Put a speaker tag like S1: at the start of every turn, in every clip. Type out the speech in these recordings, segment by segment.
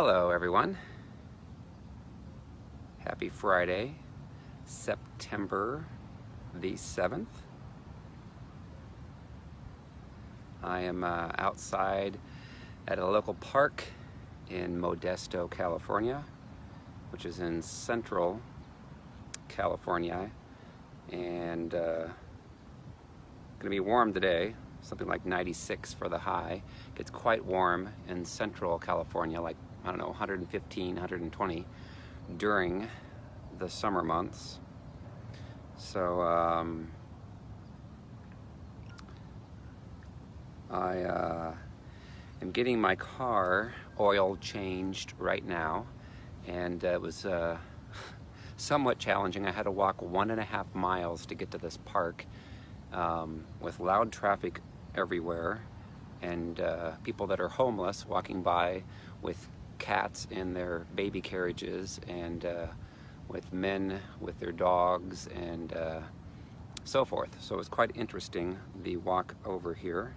S1: Hello everyone. Happy Friday, September the 7th. I am outside at a local park in Modesto, California, which is in central California, and gonna be warm today, something like 96 for the high. It's quite warm in central California, like, I don't know, 115, 120 during the summer months. So I am getting my car oil changed right now, and it was somewhat challenging. I had to walk 1.5 miles to get to this park with loud traffic everywhere, and people that are homeless walking by with cats in their baby carriages, and with men with their dogs, and so forth. So it was quite interesting, the walk over here.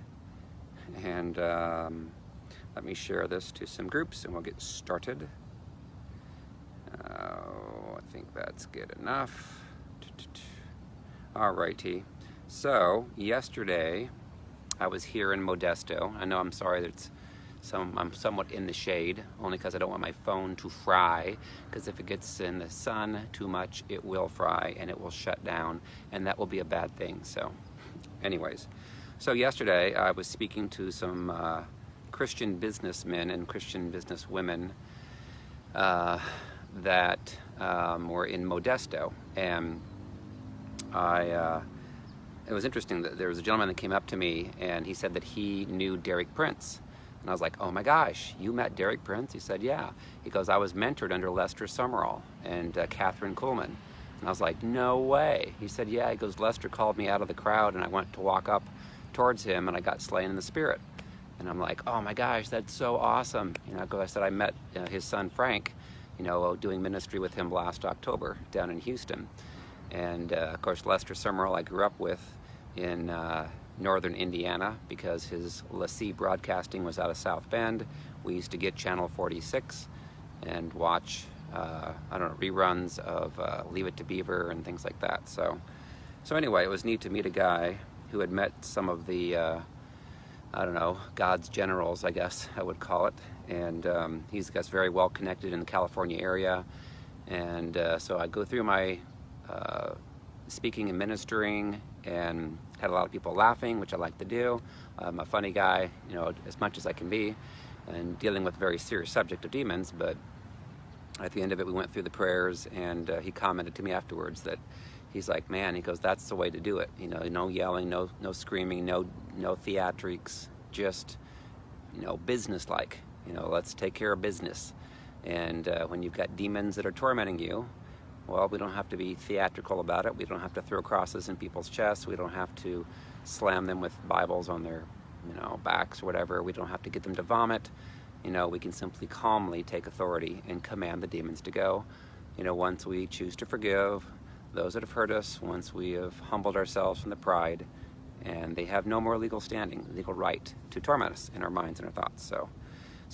S1: And let me share this to some groups and we'll get started. I think that's good enough. Alrighty. So yesterday I was here in Modesto. I know, I'm sorry that I'm somewhat in the shade, only because I don't want my phone to fry, because if it gets in the sun too much, it will fry and it will shut down, and that will be a bad thing. So anyways, so yesterday I was speaking to some Christian businessmen and Christian businesswomen that were in Modesto, and it was interesting that there was a gentleman that came up to me and he said that he knew Derek Prince. And I was like, oh my gosh, you met Derek Prince? He said, yeah. He goes, I was mentored under Lester Summerall and Catherine Kuhlman. And I was like, no way. He said, yeah. He goes, Lester called me out of the crowd and I went to walk up towards him and I got slain in the spirit. And I'm like, oh my gosh, that's so awesome. You know, I said, I met his son Frank, you know, doing ministry with him last October down in Houston. And of course, Lester Summerall I grew up with in northern Indiana, because his LaCie broadcasting was out of South Bend. We used to get channel 46 and watch I don't know, reruns of Leave It to Beaver and things like that. So anyway, it was neat to meet a guy who had met some of the I don't know, God's generals, I guess I would call it. And he's got very well connected in the California area. And so I go through my speaking and ministering, and had a lot of people laughing, which I like to do. I'm a funny guy, you know, as much as I can be, and dealing with a very serious subject of demons. But at the end of it, we went through the prayers, and he commented to me afterwards that he's like, man, he goes, that's the way to do it. You know, no yelling, no screaming, no theatrics, just, you know, business-like. You know, let's take care of business. And when you've got demons that are tormenting you, well, we don't have to be theatrical about it. We don't have to throw crosses in people's chests. We don't have to slam them with Bibles on their, you know, backs or whatever. We don't have to get them to vomit. You know, we can simply calmly take authority and command the demons to go. You know, once we choose to forgive those that have hurt us, once we have humbled ourselves from the pride, and they have no more legal standing, legal right to torment us in our minds and our thoughts. So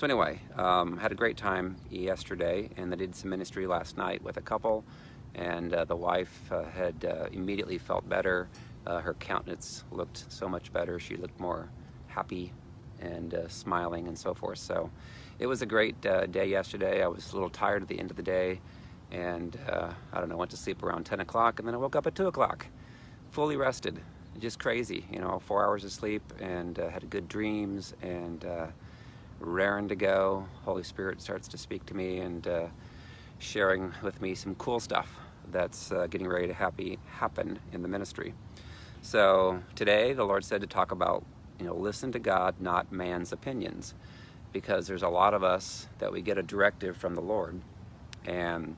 S1: anyway, had a great time yesterday, and I did some ministry last night with a couple, and the wife had immediately felt better. Her countenance looked so much better. She looked more happy and smiling and so forth. So it was a great day yesterday. I was a little tired at the end of the day, and I don't know, went to sleep around 10 o'clock, and then I woke up at 2 o'clock, fully rested. Just crazy, you know, 4 hours of sleep, and had good dreams, and raring to go. Holy Spirit starts to speak to me and sharing with me some cool stuff that's getting ready to happen in the ministry. So today the Lord said to talk about, you know, listen to God, not man's opinions, because there's a lot of us that we get a directive from the Lord, and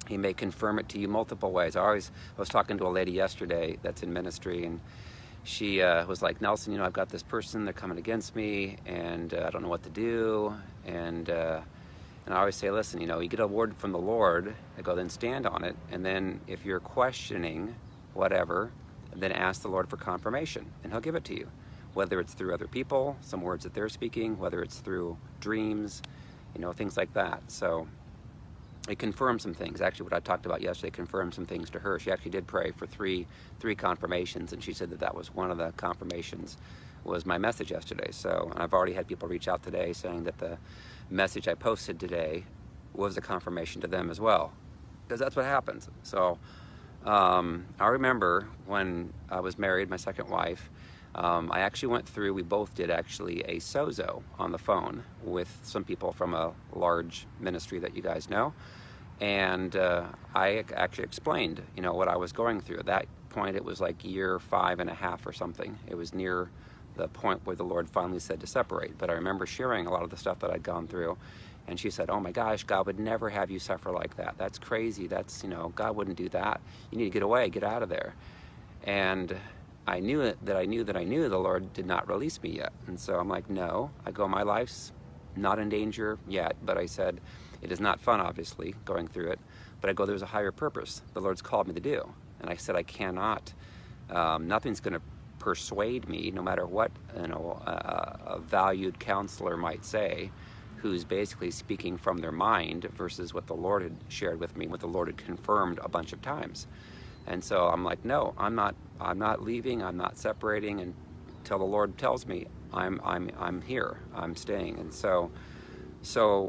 S1: He may confirm it to you multiple ways. I was talking to a lady yesterday that's in ministry, and she was like, Nelson, you know, I've got this person, they're coming against me, and I don't know what to do. And I always say, listen, you know, you get a word from the Lord, I go, then stand on it. And then if you're questioning whatever, then ask the Lord for confirmation, and He'll give it to you. Whether it's through other people, some words that they're speaking, whether it's through dreams, things like that. So it confirmed some things. Actually, what I talked about yesterday confirmed some things to her. She actually did pray for three confirmations, and she said that was one of the confirmations was my message yesterday. So I've already had people reach out today saying that the message I posted today was a confirmation to them as well, because that's what happens. So I remember when I was married, my second wife, I actually went through, we both did actually a sozo on the phone with some people from a large ministry that you guys know. And I actually explained, what I was going through. At that point, it was like year 5.5 or something. It was near the point where the Lord finally said to separate. But I remember sharing a lot of the stuff that I'd gone through. And she said, oh my gosh, God would never have you suffer like that. That's crazy. That's, God wouldn't do that. You need to get away, get out of there. And I knew that I knew the Lord did not release me yet. And so I'm like, no, I go, my life's not in danger yet. But I said, it is not fun, obviously, going through it. But I go, there's a higher purpose the Lord's called me to do. And I said, I cannot, nothing's going to persuade me, no matter what, a valued counselor might say, who's basically speaking from their mind versus what the Lord had shared with me, what the Lord had confirmed a bunch of times. And so I'm like, no, I'm not leaving, I'm not separating until the Lord tells me I'm here, I'm staying. And so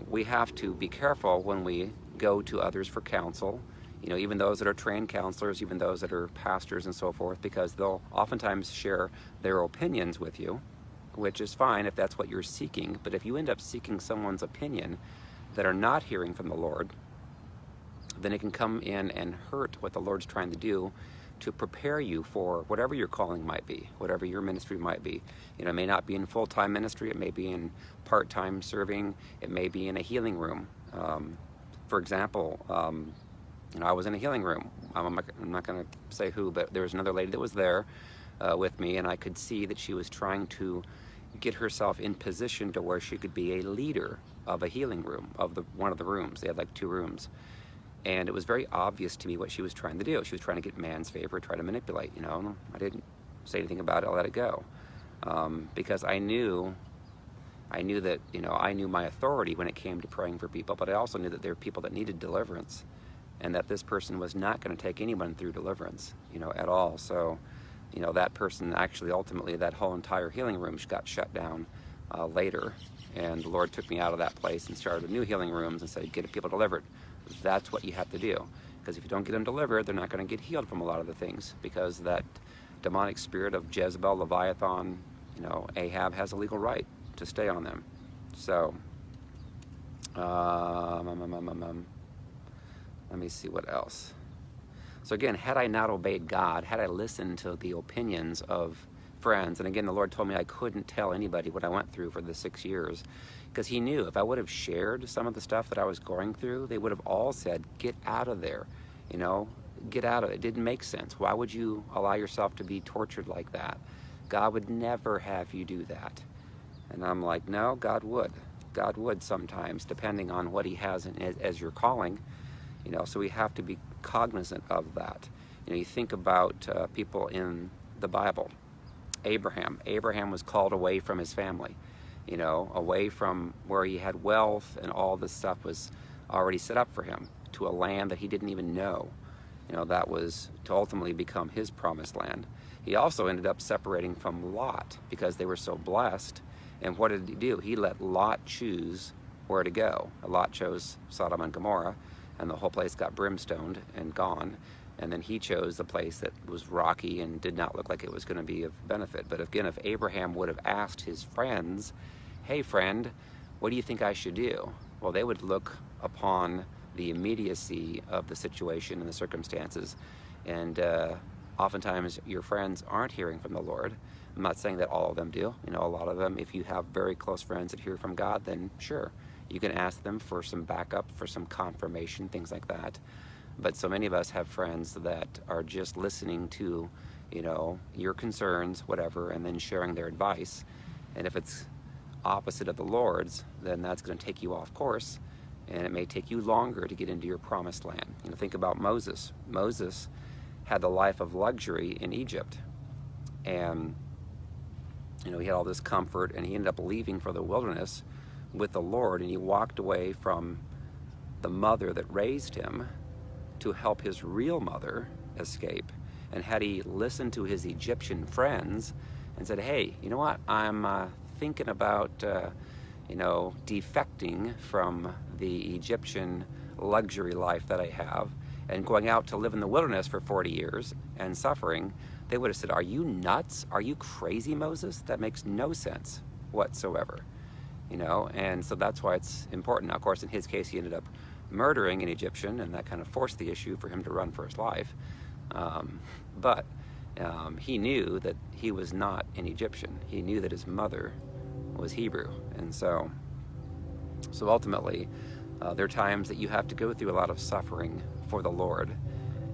S1: we have to be careful when we go to others for counsel, even those that are trained counselors, even those that are pastors and so forth, because they'll oftentimes share their opinions with you, which is fine if that's what you're seeking. But if you end up seeking someone's opinion that are not hearing from the Lord, then it can come in and hurt what the Lord's trying to do to prepare you for whatever your calling might be, whatever your ministry might be. It may not be in full-time ministry, it may be in part-time serving, it may be in a healing room. For example, I was in a healing room. I'm not going to say who, but there was another lady that was there with me, and I could see that she was trying to get herself in position to where she could be a leader of a healing room, of one of the rooms. They had like 2 rooms. And it was very obvious to me what she was trying to do. She was trying to get man's favor, try to manipulate, I didn't say anything about it, I let it go. Because I knew that, I knew my authority when it came to praying for people, but I also knew that there were people that needed deliverance, and that this person was not going to take anyone through deliverance, at all. So, that person actually, ultimately, that whole entire healing room got shut down later. And the Lord took me out of that place and started new healing rooms and said, get people delivered. That's what you have to do. Because if you don't get them delivered, they're not going to get healed from a lot of the things. Because that demonic spirit of Jezebel, Leviathan, Ahab has a legal right to stay on them. So, let me see what else. So again, had I not obeyed God, had I listened to the opinions of friends, and again, the Lord told me I couldn't tell anybody what I went through for the 6 years, because He knew if I would have shared some of the stuff that I was going through, they would have all said, get out of there, get out of it. It didn't make sense. Why would you allow yourself to be tortured like that? God would never have you do that. And I'm like, no, God would. God would sometimes, depending on what He has as your calling. So we have to be cognizant of that. You think about people in the Bible. Abraham was called away from his family, away from where he had wealth and all this stuff was already set up for him, to a land that he didn't even know. That was to ultimately become his promised land. He also ended up separating from Lot because they were so blessed. And what did he do? He let Lot choose where to go. Lot chose Sodom and Gomorrah, and the whole place got brimstoned and gone. And then he chose the place that was rocky and did not look like it was going to be of benefit. But again, if Abraham would have asked his friends, hey friend, what do you think I should do? Well, they would look upon the immediacy of the situation and the circumstances. And oftentimes your friends aren't hearing from the Lord. I'm not saying that all of them do. A lot of them, if you have very close friends that hear from God, then sure, you can ask them for some backup, for some confirmation, things like that. But so many of us have friends that are just listening to, your concerns, whatever, and then sharing their advice. And if it's opposite of the Lord's, then that's going to take you off course, and it may take you longer to get into your promised land. Think about Moses. Moses had the life of luxury in Egypt, and he had all this comfort, and he ended up leaving for the wilderness with the Lord, and he walked away from the mother that raised him to help his real mother escape. And had he listened to his Egyptian friends and said, hey, you know what, I'm thinking about defecting from the Egyptian luxury life that I have and going out to live in the wilderness for 40 years and suffering, they would have said, are you nuts? Are you crazy, Moses? That makes no sense whatsoever. And so that's why it's important. Now, of course, in his case, he ended up murdering an Egyptian, and that kind of forced the issue for him to run for his life. But he knew that he was not an Egyptian. He knew that his mother was Hebrew. And so ultimately, there are times that you have to go through a lot of suffering for the Lord,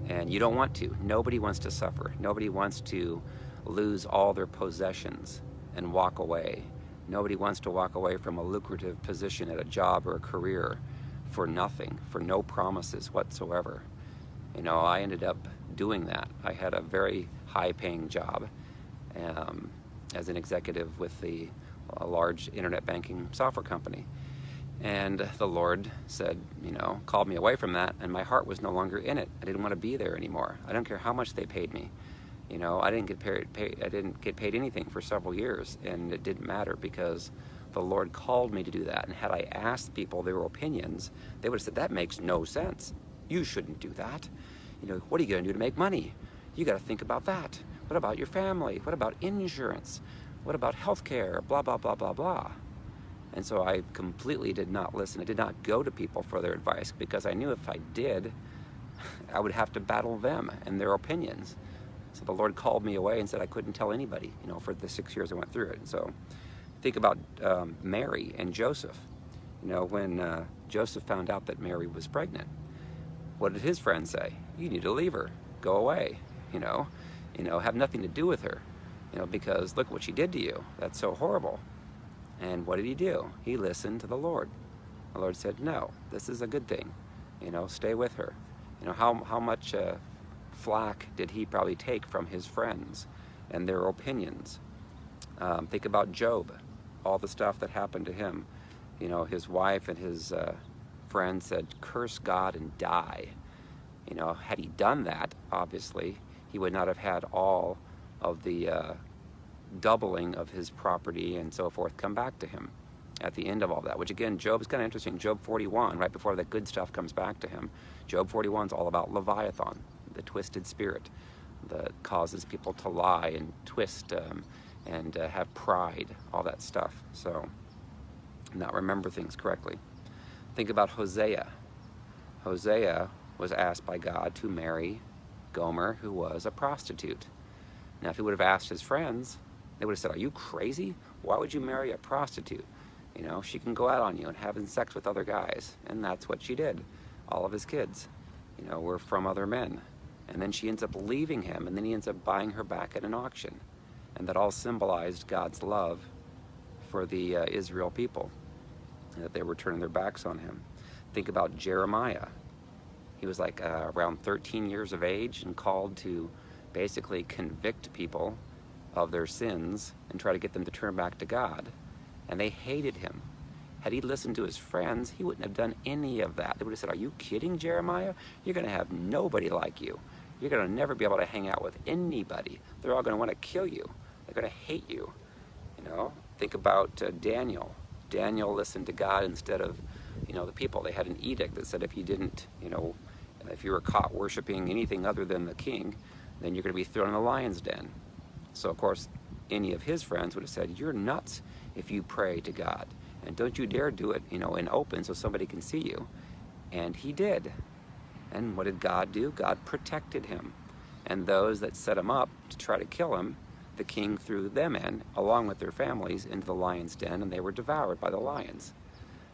S1: and you don't want to. Nobody wants to suffer. Nobody wants to lose all their possessions and walk away. Nobody wants to walk away from a lucrative position at a job or a career for nothing, for no promises whatsoever. I ended up doing that. I had a very high-paying job as an executive with a large internet banking software company. And the Lord said, called me away from that, and my heart was no longer in it. I didn't want to be there anymore. I don't care how much they paid me. I didn't get paid anything for several years, and it didn't matter because the Lord called me to do that. And had I asked people their opinions, they would have said, that makes no sense. You shouldn't do that. What are you going to do to make money? You got to think about that. What about your family? What about insurance? What about health care? Blah, blah, blah, blah, blah. And so I completely did not listen. I did not go to people for their advice because I knew if I did, I would have to battle them and their opinions. So the Lord called me away and said I couldn't tell anybody, for the 6 years I went through it. And so think about Mary and Joseph. When Joseph found out that Mary was pregnant, what did his friends say? You need to leave her, go away, have nothing to do with her, because look what she did to you. That's so horrible. And what did he do? He listened to the Lord. The Lord said, no, this is a good thing, stay with her. How much flack did he probably take from his friends and their opinions? Think about Job, all the stuff that happened to him. His wife and his friends said, curse God and die. Had he done that, obviously, he would not have had all of the doubling of his property and so forth come back to him at the end of all that, which again, Job's kind of interesting. Job 41, right before the good stuff comes back to him, Job 41 is all about Leviathan, the twisted spirit that causes people to lie and twist and have pride, all that stuff. So not remember things correctly. Think about Hosea. Hosea was asked by God to marry Gomer, who was a prostitute. Now, if he would have asked his friends, they would have said, are you crazy? Why would you marry a prostitute? She can go out on you and having sex with other guys. And that's what she did. All of his kids, were from other men. And then she ends up leaving him, and then he ends up buying her back at an auction. And that all symbolized God's love for the Israel people, and that they were turning their backs on him. Think about Jeremiah. He was like around 13 years of age and called to basically convict people of their sins and try to get them to turn back to God. And they hated him. Had he listened to his friends, he wouldn't have done any of that. They would have said, are you kidding, Jeremiah? You're going to have nobody like you. You're going to never be able to hang out with anybody. They're all going to want to kill you. They're going to hate you. Think about Daniel. Daniel listened to God instead of, the people. They had an edict that said if you didn't, if you were caught worshiping anything other than the king, then you're going to be thrown in the lion's den. So, of course, any of his friends would have said, you're nuts if you pray to God. And don't you dare do it, in open so somebody can see you. And he did. And what did God do? God protected him. And those that set him up to try to kill him, the king threw them in, along with their families, into the lion's den, and they were devoured by the lions.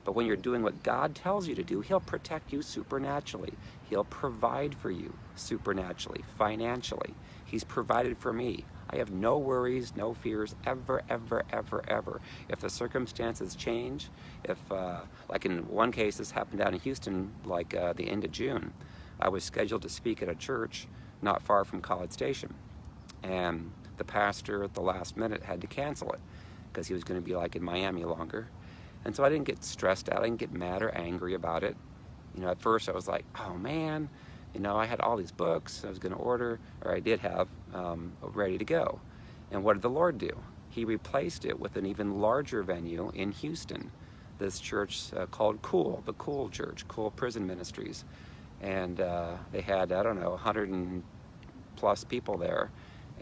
S1: But when you're doing what God tells you to do, he'll protect you supernaturally. He'll provide for you supernaturally, financially. He's provided for me. I have no worries, no fears, ever, ever, ever, ever. If the circumstances change, if, like in one case, this happened down in Houston, like the end of June, I was scheduled to speak at a church not far from College Station. And the pastor at the last minute had to cancel it because he was going to be like in Miami longer. And so I didn't get stressed out. I didn't get mad or angry about it. At first I was like, oh man, I had all these books I was going to order, or I did have, ready to go. And what did the Lord do? He replaced it with an even larger venue in Houston. This church called Cool, the Cool Church, Cool Prison Ministries. And they had, I don't know, 100 and plus people there.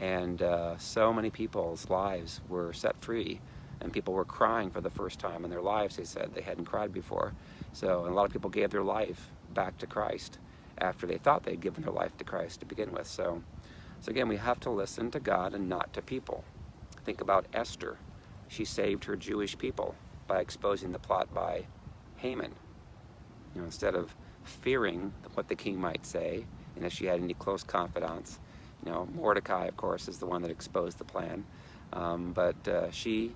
S1: And so many people's lives were set free. And people were crying for the first time in their lives, they said. They hadn't cried before. So a lot of people gave their life back to Christ after they thought they'd given their life to Christ to begin with. So again, we have to listen to God and not to people. Think about Esther. She saved her Jewish people by exposing the plot by Haman. Instead of fearing what the king might say, if she had any close confidants. Mordecai, of course, is the one that exposed the plan. But she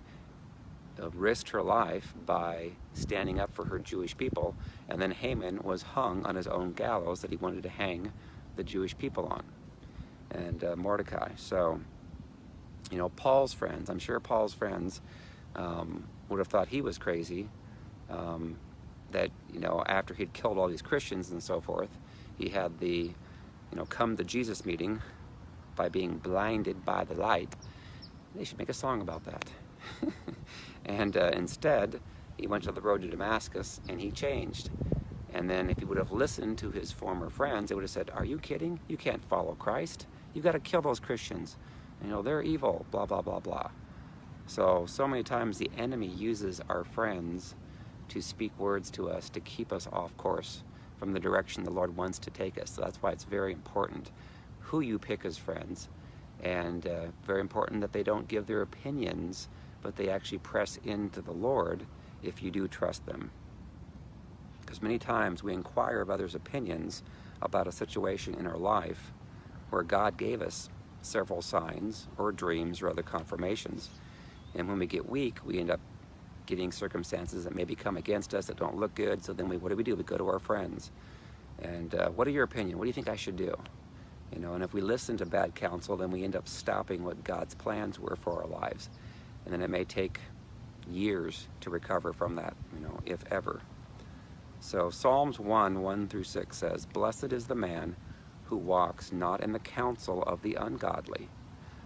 S1: risked her life by standing up for her Jewish people, and then Haman was hung on his own gallows that he wanted to hang the Jewish people on, and Mordecai. So, Paul's friends, I'm sure Paul's friends would have thought he was crazy, that, after he'd killed all these Christians and so forth, he had the, come to Jesus meeting by being blinded by the light. They should make a song about that. And instead, he went to the road to Damascus and he changed. And then if he would have listened to his former friends, they would have said, are you kidding? You can't follow Christ. You got to kill those Christians. They're evil, blah, blah, blah, blah. So many times the enemy uses our friends to speak words to us to keep us off course from the direction the Lord wants to take us. So that's why it's very important who you pick as friends, and very important that they don't give their opinions, but they actually press into the Lord if you do trust them. Because many times we inquire of others' opinions about a situation in our life where God gave us several signs or dreams or other confirmations. And when we get weak, we end up getting circumstances that maybe come against us that don't look good. So then what do? We go to our friends. And what are your opinion? What do you think I should do? And if we listen to bad counsel, then we end up stopping what God's plans were for our lives. And then it may take years to recover from that, if ever. So Psalms 1:1-6 says, blessed is the man who walks not in the counsel of the ungodly,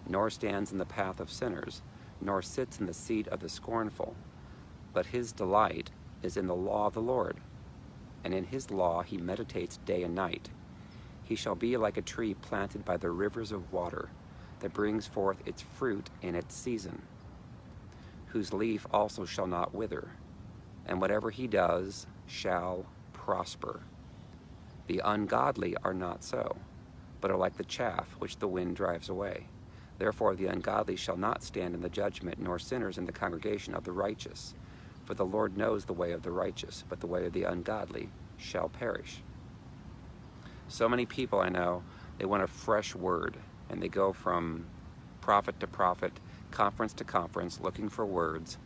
S1: nor stands in the path of sinners, nor sits in the seat of the scornful. But his delight is in the law of the Lord, and in his law he meditates day and night. He shall be like a tree planted by the rivers of water, that brings forth its fruit in its season, whose leaf also shall not wither, and whatever he does shall prosper. The ungodly are not so, but are like the chaff which the wind drives away. Therefore the ungodly shall not stand in the judgment, nor sinners in the congregation of the righteous. For the Lord knows the way of the righteous, but the way of the ungodly shall perish. So many people I know, they want a fresh word, and they go from prophet to prophet, conference to conference, looking for words.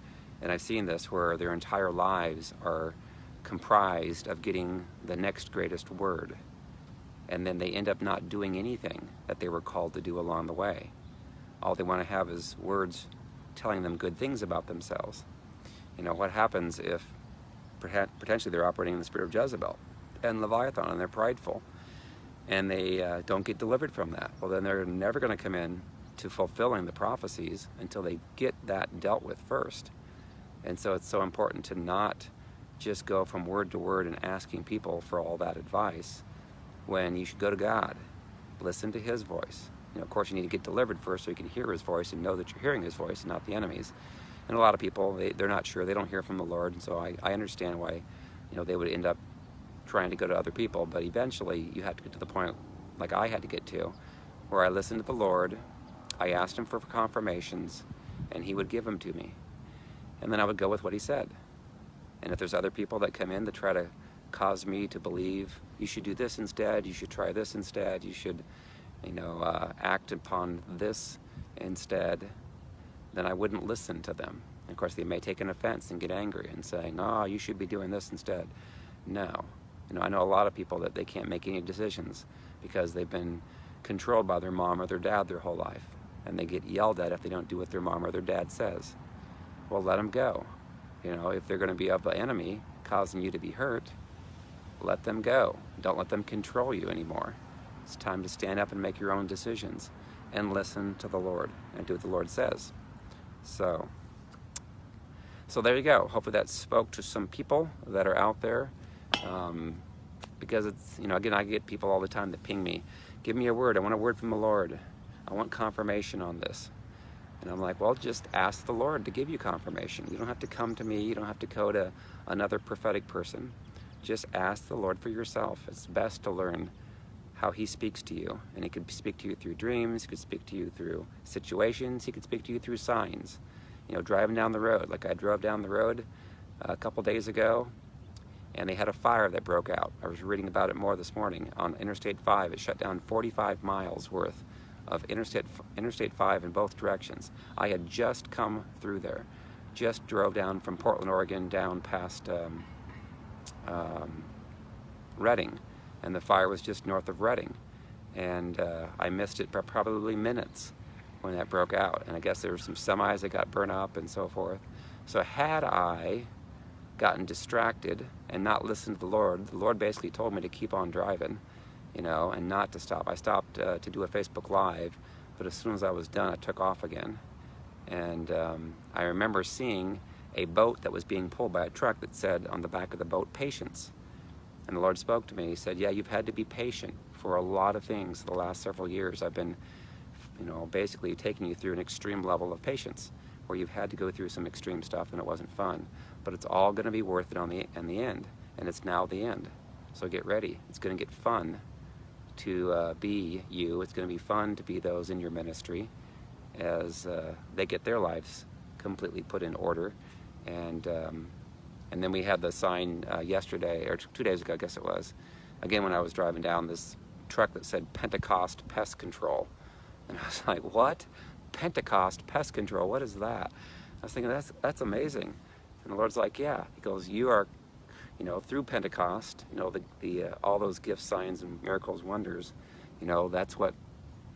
S1: And I've seen this where their entire lives are comprised of getting the next greatest word. And then they end up not doing anything that they were called to do along the way. All they want to have is words telling them good things about themselves. What happens if potentially they're operating in the spirit of Jezebel and Leviathan, and they're prideful, and they don't get delivered from that? Well, then they're never going to come in to fulfilling the prophecies until they get that dealt with first. And so it's so important to not just go from word to word and asking people for all that advice, when you should go to God, listen to his voice. Of course, you need to get delivered first so you can hear his voice and know that you're hearing his voice and not the enemy's. And a lot of people, they're not sure, they don't hear from the Lord, and so I understand why they would end up trying to go to other people. But eventually you have to get to the point, like I had to get to, where I listened to the Lord, I asked him for confirmations, and he would give them to me. And then I would go with what he said. And if there's other people that come in that try to cause me to believe, you should do this instead, you should try this instead, you should act upon this instead, then I wouldn't listen to them. And of course, they may take an offense and get angry and saying, oh, you should be doing this instead. No. I know a lot of people that they can't make any decisions because they've been controlled by their mom or their dad their whole life, and they get yelled at if they don't do what their mom or their dad says. Well, let them go. if they're going to be of the enemy causing you to be hurt, let them go. Don't let them control you anymore. It's time to stand up and make your own decisions and listen to the Lord and do what the Lord says. So there you go. Hopefully that spoke to some people that are out there. Because it's, again, I get people all the time that ping me, give me a word. I want a word from the Lord. I want confirmation on this. And I'm like, well, just ask the Lord to give you confirmation. You don't have to come to me. You don't have to go to another prophetic person. Just ask the Lord for yourself. It's best to learn how he speaks to you. And he could speak to you through dreams. He could speak to you through situations. He could speak to you through signs. Driving down the road. Like I drove down the road a couple days ago, and they had a fire that broke out. I was reading about it more this morning. On Interstate 5, it shut down 45 miles worth of Interstate 5 in both directions. I had just come through there. Just drove down from Portland, Oregon, down past Redding, and the fire was just north of Redding. And I missed it by probably minutes when that broke out. And I guess there were some semis that got burnt up and so forth. So had I gotten distracted and not listened to the Lord basically told me to keep on driving, and not to stop. I stopped to do a Facebook Live, but as soon as I was done, I took off again. And I remember seeing a boat that was being pulled by a truck that said on the back of the boat, patience. And the Lord spoke to me. He said, yeah, you've had to be patient for a lot of things the last several years. I've been, basically taking you through an extreme level of patience where you've had to go through some extreme stuff and it wasn't fun. But it's all going to be worth it in the end. And it's now the end. So get ready. It's going to get fun to be you. It's going to be fun to be those in your ministry as they get their lives completely put in order. And then we had the sign yesterday, or 2 days ago, I guess it was, again when I was driving down, this truck that said Pentecost Pest Control. And I was like, what? Pentecost Pest Control, what is that? I was thinking, that's amazing. And the Lord's like, yeah. He goes, you are, through Pentecost, all those gifts, signs, and miracles, wonders, that's what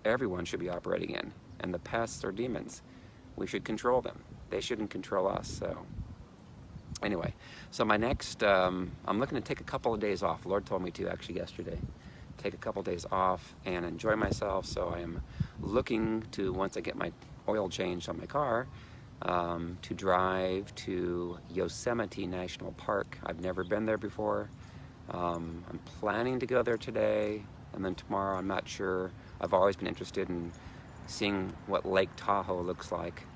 S1: everyone should be operating in. And the pests or demons, we should control them. They shouldn't control us. So anyway, so my next, I'm looking to take a couple of days off. The Lord told me to actually yesterday. Take a couple of days off and enjoy myself. So I am looking to, once I get my oil changed on my car, to drive to Yosemite National Park. I've never been there before. I'm planning to go there today, and then tomorrow I'm not sure. I've always been interested in seeing what Lake Tahoe looks like,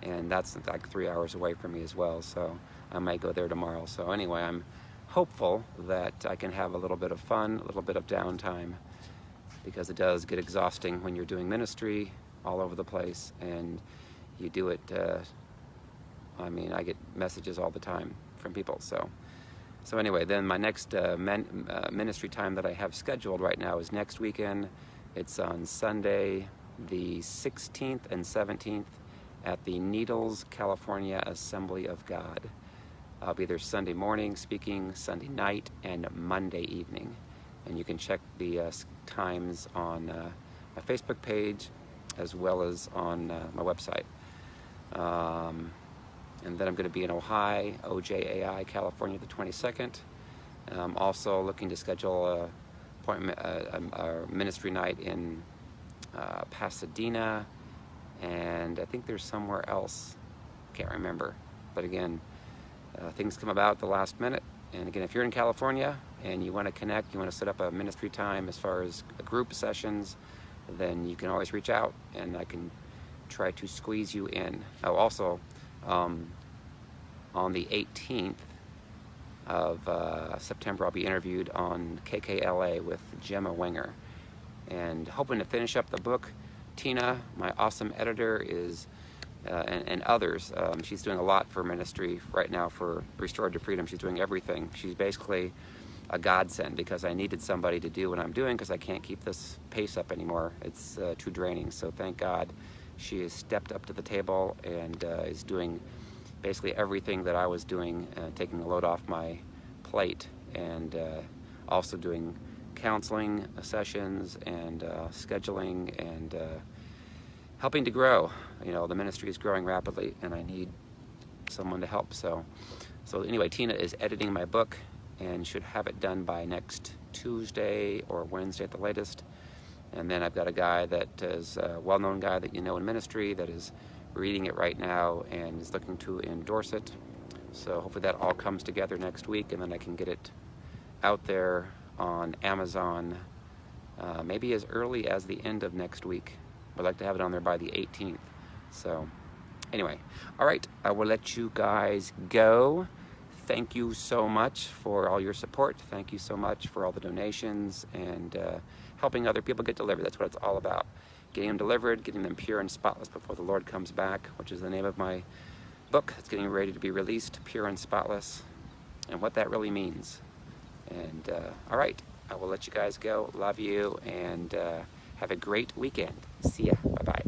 S1: and that's like 3 hours away from me as well, so I might go there tomorrow. So anyway, I'm hopeful that I can have a little bit of fun, a little bit of downtime, because it does get exhausting when you're doing ministry all over the place, and you do it, I get messages all the time from people. So anyway, then my next ministry time that I have scheduled right now is next weekend. It's on Sunday, the 16th and 17th at the Needles, California Assembly of God. I'll be there Sunday morning speaking, Sunday night, and Monday evening. And you can check the times on my Facebook page as well as on my website. And then I'm going to be in OJAI, California, the 22nd. And I'm also looking to schedule a ministry night in Pasadena, and I think there's somewhere else. Can't remember. But again, things come about at the last minute. And again, if you're in California and you want to connect, you want to set up a ministry time as far as group sessions, then you can always reach out and I can try to squeeze you in. Oh, also, on the 18th of September, I'll be interviewed on KKLA with Gemma Wenger, and hoping to finish up the book. Tina, my awesome editor, is and others. She's doing a lot for ministry right now for Restored to Freedom. She's doing everything. She's basically a godsend because I needed somebody to do what I'm doing because I can't keep this pace up anymore. It's too draining. So thank God she has stepped up to the table and is doing basically everything that I was doing, taking the load off my plate, and also doing counseling sessions and scheduling and helping to grow. The ministry is growing rapidly and I need someone to help. So So anyway, Tina is editing my book and should have it done by next Tuesday or Wednesday at the latest. And then I've got a guy that is a well-known guy that you know in ministry that is reading it right now and is looking to endorse it. So hopefully that all comes together next week, and then I can get it out there on Amazon maybe as early as the end of next week. I'd like to have it on there by the 18th. So anyway, all right, I will let you guys go. Thank you so much for all your support. Thank you so much for all the donations and helping other people get delivered. That's what it's all about. Getting them delivered, getting them pure and spotless before the Lord comes back, which is the name of my book that's getting ready to be released, Pure and Spotless, and what that really means. And all right, I will let you guys go. Love you, and have a great weekend. See ya. Bye-bye.